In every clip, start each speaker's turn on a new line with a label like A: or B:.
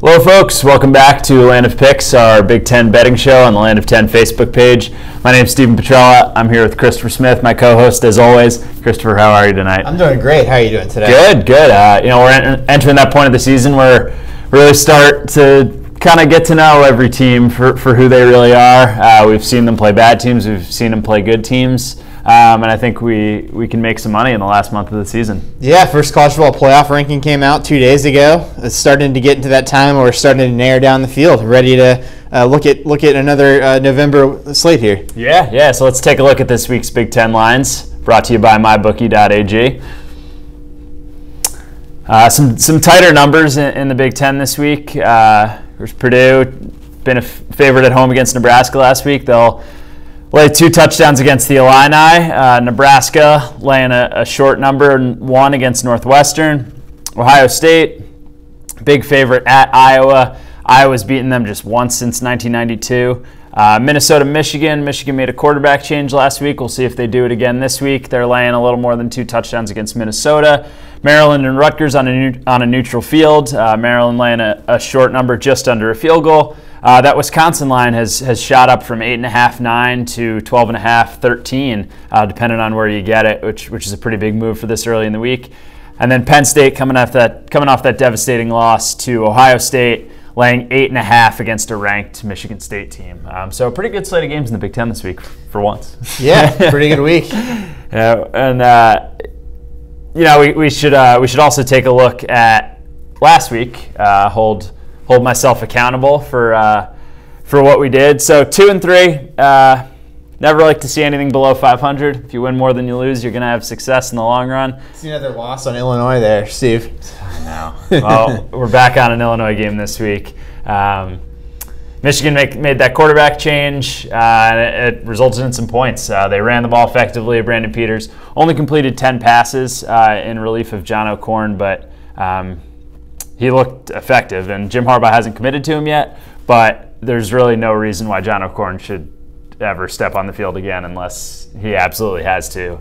A: Hello folks, welcome back to Land of Picks, our Big Ten betting show on the Land of 10 Facebook page. My name's Stephen Petrella. I'm here with Christopher Smith, my co-host as always. Christopher, how are you tonight?
B: I'm doing great. How are you doing today?
A: Good. We're entering that point of the season where we really start to kind of get to know every team for who they really are. We've seen them play bad teams, we've seen them play good teams. And I think we can make some money in the last month of the season.
B: Yeah, first college football playoff ranking came out 2 days ago. It's starting to get into that time where we're starting to narrow down the field, ready to look at another November slate here.
A: Yeah. So let's take a look at this week's Big Ten lines, brought to you by mybookie.ag. Some tighter numbers in the Big Ten this week. There's Purdue, been a favorite at home against Nebraska last week. They'll lay 2 touchdowns against the Illini. Nebraska laying a short number 1 against Northwestern. Ohio State, big favorite at Iowa. Iowa's beaten them just once since 1992. Minnesota, Michigan. Michigan made a quarterback change last week. We'll see if they do it again this week. They're laying a little more than 2 touchdowns against Minnesota. Maryland and Rutgers on a neutral field. Maryland laying a short number just under a field goal. That Wisconsin line has shot up from 8.5, 9 to 12.5, 13, depending on where you get it, which is a pretty big move for this early in the week. And then Penn State coming off that devastating loss to Ohio State, laying 8.5 against a ranked Michigan State team. So a pretty good slate of games in the Big Ten this week, for once.
B: Yeah, pretty good week.
A: Yeah, and we should also take a look at last week. Hold myself accountable for what we did. So 2 and 3. Never like to see anything below 500. If you win more than you lose, you're going to have success in the long run.
B: See another loss on Illinois there, Steve.
A: I know. Well, we're back on an Illinois game this week. Michigan made that quarterback change, and it resulted in some points. They ran the ball effectively. Brandon Peters only completed 10 passes in relief of John O'Korn, but he looked effective, and Jim Harbaugh hasn't committed to him yet, but there's really no reason why John O'Korn should ever step on the field again unless he absolutely has to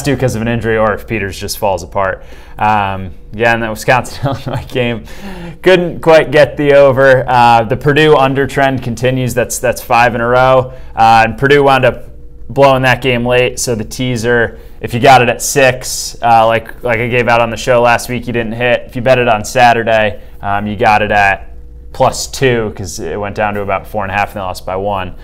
A: because of an injury or if Peters just falls apart. In that Wisconsin-Illinois game, couldn't quite get the over. The Purdue under trend continues. That's 5 in a row, and Purdue wound up blowing that game late, so the teaser, if you got it at 6, like I gave out on the show last week, you didn't hit. If you bet it on Saturday, you got it at +2 because it went down to about 4.5 and they lost by 1.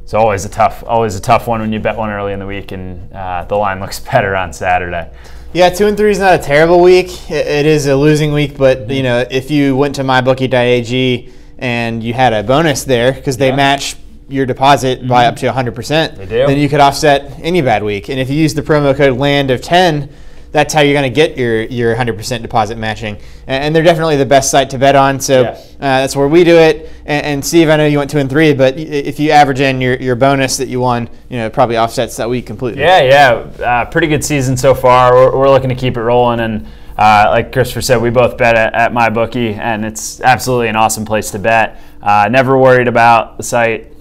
A: So always a tough one when you bet one early in the week and the line looks better on Saturday.
B: Yeah, 2 and 3 is not a terrible week. It is a losing week, but if you went to mybookie.ag and you had a bonus there because they match your deposit by up to 100%,
A: they do.
B: Then you could offset any bad week. And if you use the promo code LAND10, that's how you're going to get your 100% deposit matching. And they're definitely the best site to bet on. So that's where we do it. And Steve, I know you went 2 and 3, but if you average in your bonus that you won, it probably offsets that week completely.
A: Yeah. Pretty good season so far. We're looking to keep it rolling. And like Christopher said, we both bet at MyBookie, and it's absolutely an awesome place to bet. Never worried about the site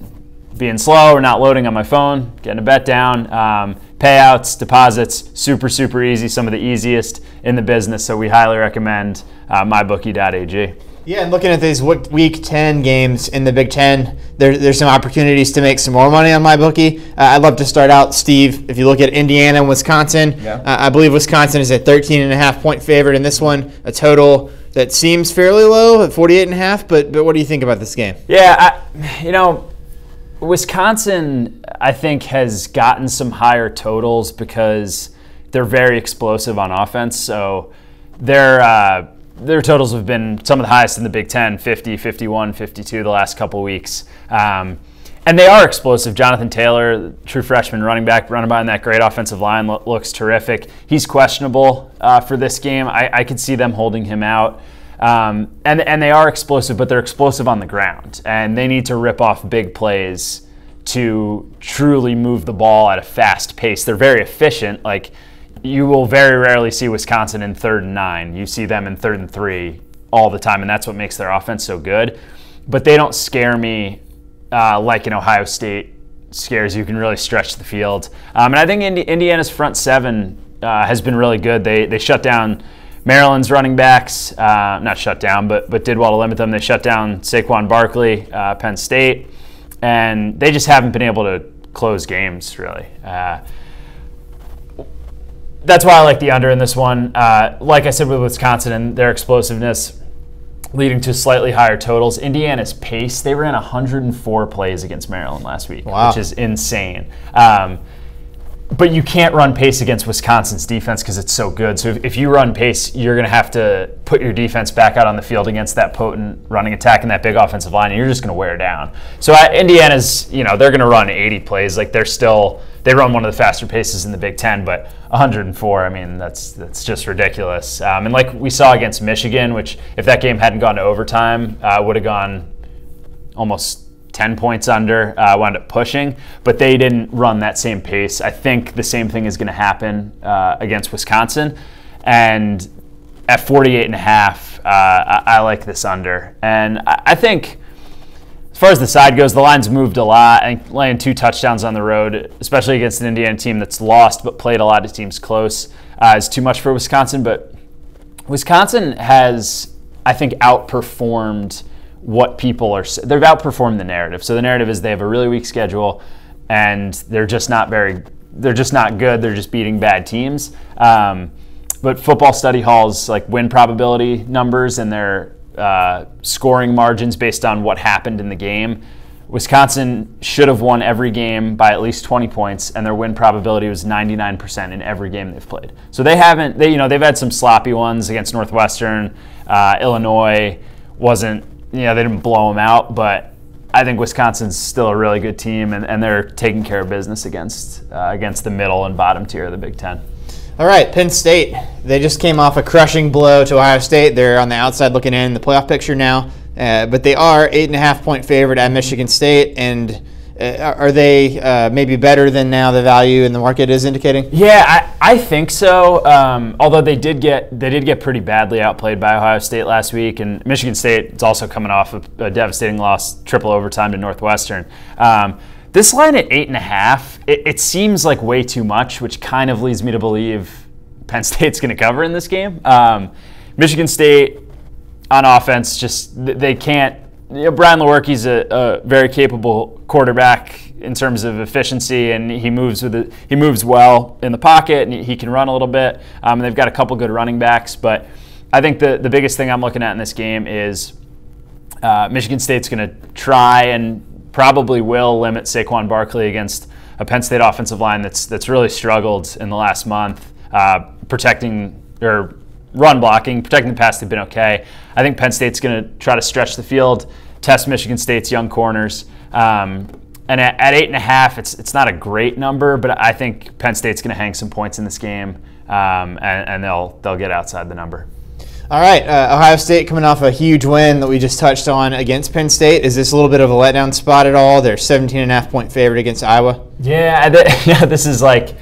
A: being slow or not loading on my phone, getting a bet down. Payouts, deposits, super easy, some of the easiest in the business, so we highly recommend mybookie.ag.
B: Yeah, and looking at these Week 10 games in the Big Ten, there's some opportunities to make some more money on MyBookie. I'd love to start out, Steve, if you look at Indiana and Wisconsin. I believe Wisconsin is a 13.5-point favorite in this one, a total that seems fairly low at 48.5, but what do you think about this game?
A: Yeah, Wisconsin, I think, has gotten some higher totals because they're very explosive on offense. So their totals have been some of the highest in the Big Ten, 50, 51, 52 the last couple weeks. And they are explosive. Jonathan Taylor, true freshman running back, running behind that great offensive line, looks terrific. He's questionable for this game. I could see them holding him out. And they are explosive, but they're explosive on the ground, and they need to rip off big plays to truly move the ball at a fast pace. They're very efficient. Like, you will very rarely see Wisconsin in 3rd and 9. You see them in 3rd and 3 all the time, and that's what makes their offense so good. But they don't scare me like an Ohio State scares you. Can really stretch the field. And I think Indiana's front 7 has been really good. They shut down Maryland's running backs, not shut down, but did well to limit them. They shut down Saquon Barkley, Penn State, and they just haven't been able to close games, really. That's why I like the under in this one. Like I said with Wisconsin and their explosiveness, leading to slightly higher totals. Indiana's pace, they ran 104 plays against Maryland last week, which is insane. But you can't run pace against Wisconsin's defense because it's so good. So if you run pace, you're going to have to put your defense back out on the field against that potent running attack and that big offensive line, and you're just going to wear down. So Indiana's, they're going to run 80 plays. Like they run one of the faster paces in the Big Ten, but 104, I mean, that's just ridiculous. And like we saw against Michigan, which if that game hadn't gone to overtime, would have gone almost 10 points under, wound up pushing, but they didn't run that same pace. I think the same thing is going to happen against Wisconsin. And at 48.5, I like this under. And I think as far as the side goes, the line's moved a lot. I think laying 2 touchdowns on the road, especially against an Indiana team that's lost but played a lot of teams close, is too much for Wisconsin. But Wisconsin has, I think, outperformed what people are. They've outperformed the narrative. So the narrative is they have a really weak schedule, and they're just not good. They're just beating bad teams. But Football Study Hall's like win probability numbers and their scoring margins based on what happened in the game, Wisconsin should have won every game by at least 20 points, and their win probability was 99% in every game they've played. So they've had some sloppy ones against Northwestern. Illinois they didn't blow them out, but I think Wisconsin's still a really good team, and they're taking care of business against the middle and bottom tier of the Big Ten.
B: All right, Penn State. They just came off a crushing blow to Ohio State. They're on the outside looking in the playoff picture now, but they are 8.5-point favorite at Michigan State. And are they maybe better than now the value in the market is indicating?
A: Yeah, I think so. Although they did get pretty badly outplayed by Ohio State last week, and Michigan State is also coming off a devastating loss, triple overtime to Northwestern. This line at 8.5, it seems like way too much, which kind of leads me to believe Penn State's going to cover in this game. Michigan State on offense, they can't. Brian Lewerke's a very capable quarterback in terms of efficiency, and he moves well in the pocket, and he can run a little bit. And they've got a couple good running backs, but I think the biggest thing I'm looking at in this game is Michigan State's going to try and probably will limit Saquon Barkley against a Penn State offensive line that's really struggled in the last month, protecting or run blocking, protecting the pass. They've been okay. I think Penn State's going to try to stretch the field, test Michigan State's young corners. And at 8.5, it's not a great number, but I think Penn State's going to hang some points in this game, and they'll get outside the number.
B: All right, Ohio State coming off a huge win that we just touched on against Penn State. Is this a little bit of a letdown spot at all? They're 17.5-point favorite against Iowa.
A: Yeah, this is like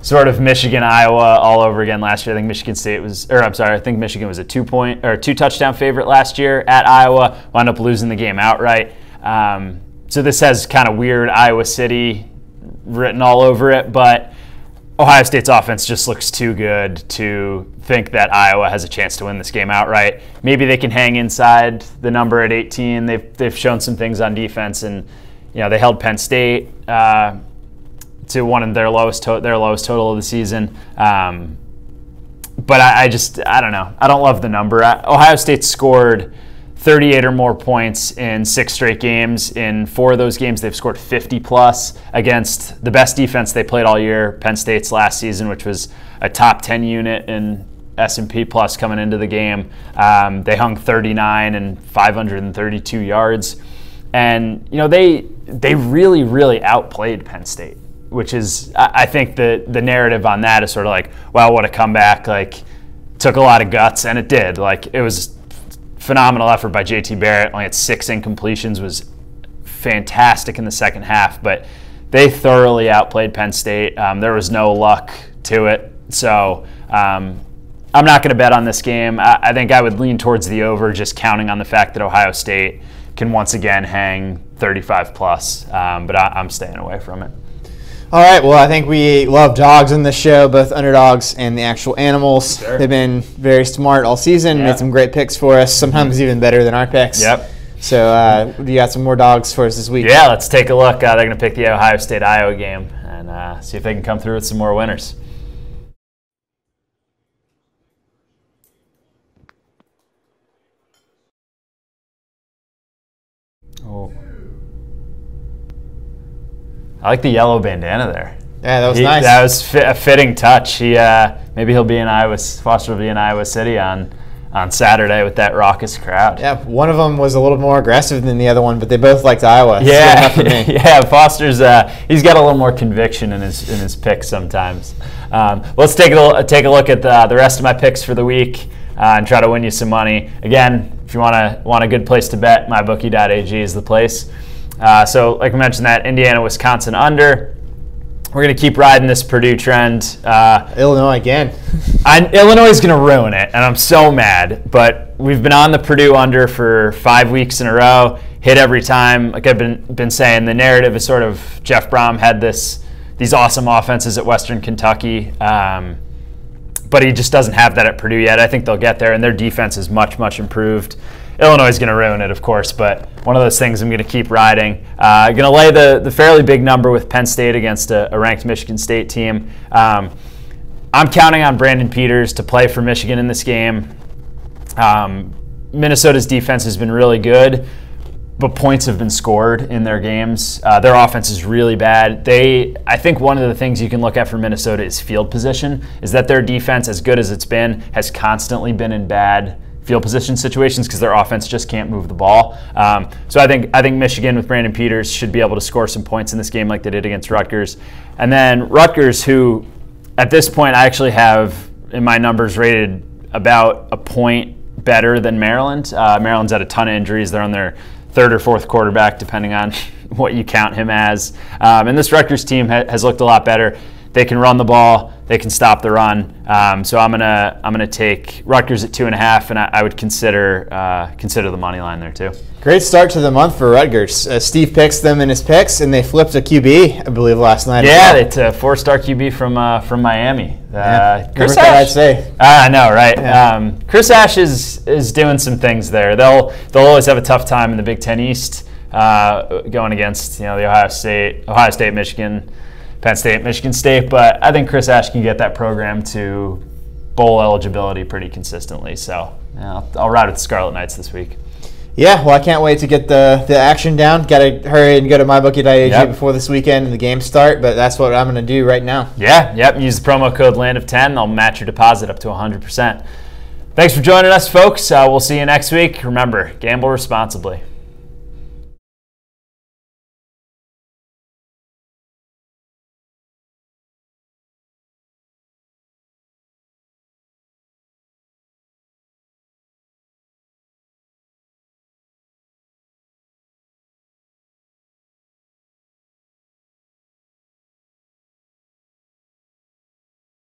A: sort of Michigan, Iowa all over again last year. I think I think Michigan was a 2-touchdown favorite last year at Iowa, wound up losing the game outright. So this has kind of weird Iowa City written all over it, but Ohio State's offense just looks too good to think that Iowa has a chance to win this game outright. Maybe they can hang inside the number at 18. They've shown some things on defense, and they held Penn State to one of their lowest total of the season. But I don't know. I don't love the number. Ohio State scored 38 or more points in 6 straight games. In 4 of those games, they've scored 50-plus against the best defense they played all year, Penn State's last season, which was a top 10 unit in S&P Plus coming into the game. They hung 39 and 532 yards. And, they really, really outplayed Penn State, which is, I think the narrative on that is sort of like, wow, what a comeback. Like, took a lot of guts, and it did. Like, it was phenomenal effort by JT Barrett. Only had 6 incompletions, was fantastic in the second half, but they thoroughly outplayed Penn State. There was no luck to it. So I'm not going to bet on this game. I think I would lean towards the over, just counting on the fact that Ohio State can once again hang 35 plus, but I'm staying away from it.
B: All right, well, I think we love dogs on this show, both underdogs and the actual animals.
A: Sure.
B: They've been very smart all season, made some great picks for us, sometimes even better than our picks.
A: Yep.
B: So you got some more dogs for us this week?
A: Yeah, let's take a look. They're going to pick the Ohio State-Iowa game and see if they can come through with some more winners. Oh. I like the yellow bandana there.
B: Yeah, that was nice.
A: That was a fitting touch. Maybe he'll be in Iowa. Foster will be in Iowa City on Saturday with that raucous crowd.
B: Yeah, one of them was a little more aggressive than the other one, but they both liked Iowa.
A: Yeah, yeah. Foster's he's got a little more conviction in his picks sometimes. Let's take a look at the rest of my picks for the week and try to win you some money. Again, if you want a good place to bet, mybookie.ag is the place. So, like I mentioned, that Indiana-Wisconsin under. We're going to keep riding this Purdue trend.
B: Illinois again.
A: Illinois is going to ruin it, and I'm so mad. But we've been on the Purdue under for 5 weeks in a row, hit every time. Like I've been saying, the narrative is sort of Jeff Brom had these awesome offenses at Western Kentucky, but he just doesn't have that at Purdue yet. I think they'll get there, and their defense is much, much improved. Illinois is going to ruin it, of course, but one of those things I'm going to keep riding. Going to lay the fairly big number with Penn State against a ranked Michigan State team. I'm counting on Brandon Peters to play for Michigan in this game. Minnesota's defense has been really good, but points have been scored in their games. Their offense is really bad. I think one of the things you can look at for Minnesota is field position, is that their defense, as good as it's been, has constantly been in bad field position situations because their offense just can't move the ball. So I think Michigan with Brandon Peters should be able to score some points in this game like they did against Rutgers. And then Rutgers, who at this point I actually have in my numbers rated about a point better than Maryland. Maryland's had a ton of injuries. They're on their third or fourth quarterback, depending on what you count him as. And this Rutgers team has looked a lot better. They can run the ball. They can stop the run. So I'm gonna take Rutgers at 2.5, and I would consider the money line there too.
B: Great start to the month for Rutgers. Steve picks them in his picks, and they flipped a QB, I believe, last night.
A: Yeah, it's a 4-star QB from Miami. Chris Ash,
B: I'd say.
A: I know, right?
B: Yeah.
A: Chris Ash is doing some things there. They'll always have a tough time in the Big Ten East going against the Ohio State, Michigan, Penn State, Michigan State, but I think Chris Ash can get that program to bowl eligibility pretty consistently. So I'll ride with the Scarlet Knights this week.
B: Yeah, well, I can't wait to get the action down. Got to hurry and go to mybookie.ag before this weekend and the games start, but that's what I'm going to do right now. Yeah,
A: yep. Use the promo code LAND10. They'll match your deposit up to 100%. Thanks for joining us, folks. We'll see you next week. Remember, gamble responsibly.